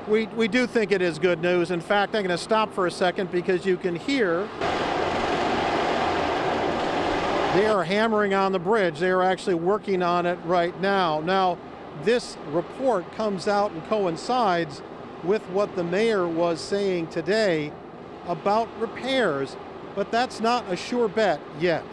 We do think it is good news. In fact, I'm going to stop for a second because you can hear they are hammering on the bridge. They are actually working on it right now. Now, this report comes out and coincides with what the mayor was saying today about repairs, but that's not a sure bet yet.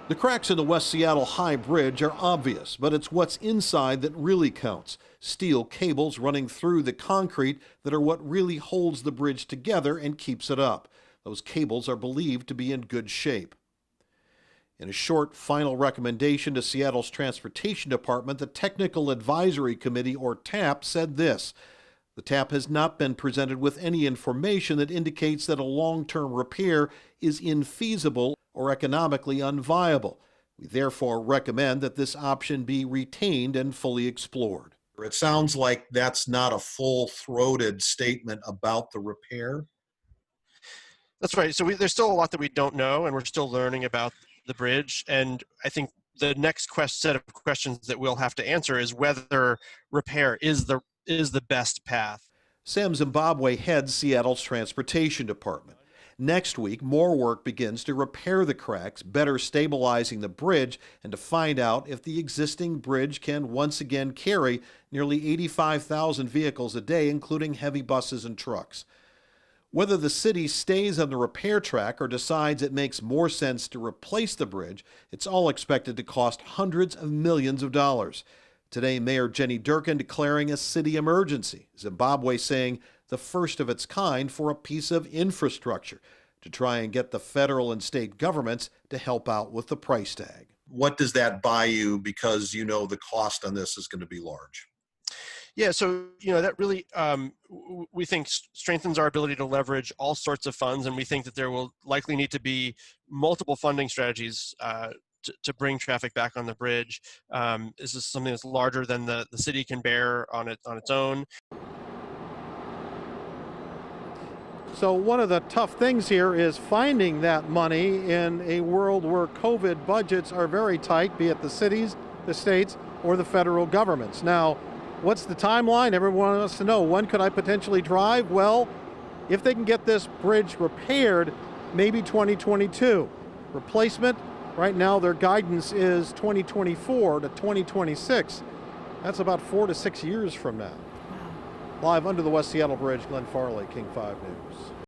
The cracks in the West Seattle High Bridge are obvious, but it's what's inside that really counts. Steel cables running through the concrete that are what really holds the bridge together and keeps it up. Those cables are believed to be in good shape. In a short final recommendation to Seattle's Transportation Department, the Technical Advisory Committee, or TAP, said this: the TAP has not been presented with any information that indicates that a long-term repair is infeasible or economically unviable. We therefore recommend that this option be retained and fully explored. It sounds like that's not a full-throated statement about the repair. That's right. So there's still a lot that we don't know, and we're still learning about the bridge. And I think the next set of questions that we'll have to answer is whether repair is the best path. Sam Zimbabwe heads Seattle's Transportation Department. Next week, more work begins to repair the cracks, better stabilizing the bridge, and to find out if the existing bridge can once again carry nearly 85,000 vehicles a day, including heavy buses and trucks. Whether the city stays on the repair track or decides it makes more sense to replace the bridge, it's all expected to cost hundreds of millions of dollars. Today, Mayor Jenny Durkan declaring a city emergency, Zimbabwe saying the first of its kind for a piece of infrastructure to try and get the federal and state governments to help out with the price tag. What does that buy you, because you know the cost on this is going to be large? Yeah, so that really we think strengthens our ability to leverage all sorts of funds, and we think that there will likely need to be multiple funding strategies to bring traffic back on the bridge. This is something that's larger than the city can bear on its own. So one of the tough things here is finding that money in a world where COVID budgets are very tight, be it the cities, the states, or the federal governments. Now, what's the timeline? Everyone wants to know, when could I potentially drive? Well, if they can get this bridge repaired, maybe 2022. Replacement, right now their guidance is 2024 to 2026. That's about 4 to 6 years from now. Live under the West Seattle Bridge, Glenn Farley, King 5 News.